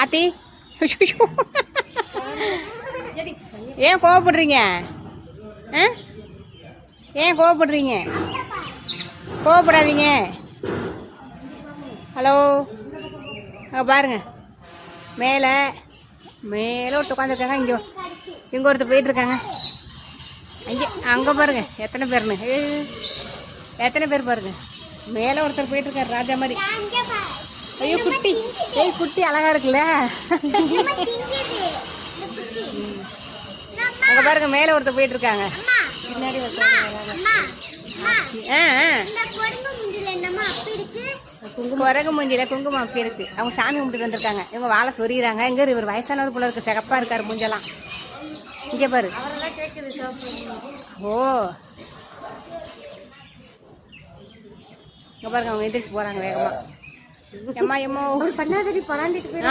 ஆத்தி ஏன் கோவப்படுறீங்க? ஏன் கோவப்படுறீங்க? கோவப்படாதீங்க. ஹலோ, அங்கே பாருங்க, மேலே மேலே ஒருத்தர் உட்காந்துருக்காங்க. இங்கே ஒருத்தர் போயிட்டுருக்காங்க. அங்கே பாருங்க எத்தனை பேர்னு, எத்தனை பேர் பாருங்க. மேலே ஒருத்தர் போயிட்டுருக்காரு ராஜா மாதிரி. ஐயோ குட்டி, குட்டி அழகா இருக்குல்ல. அங்கே பாருங்க, மேலே ஒருத்தர் போயிட்டுருக்காங்க. பின்னாடி குரங்கு மூஞ்சில குங்குமம் அப்படி இருக்கு. அவங்க சாமி கும்பிட்டு வந்திருக்காங்க. இவங்க வாழை சொறிகிறாங்க. எங்க இவர் வயசானவர் போல இருக்கு, சிகப்பா இருக்காரு மூஞ்செல்லாம். இங்க பாரு. ஓ, இங்க பாருங்க, அவங்க எந்திரிச்சு போறாங்க வேகமா. எம்மா எம்மா பண்ணாதடி பலாண்டிட்டு போய்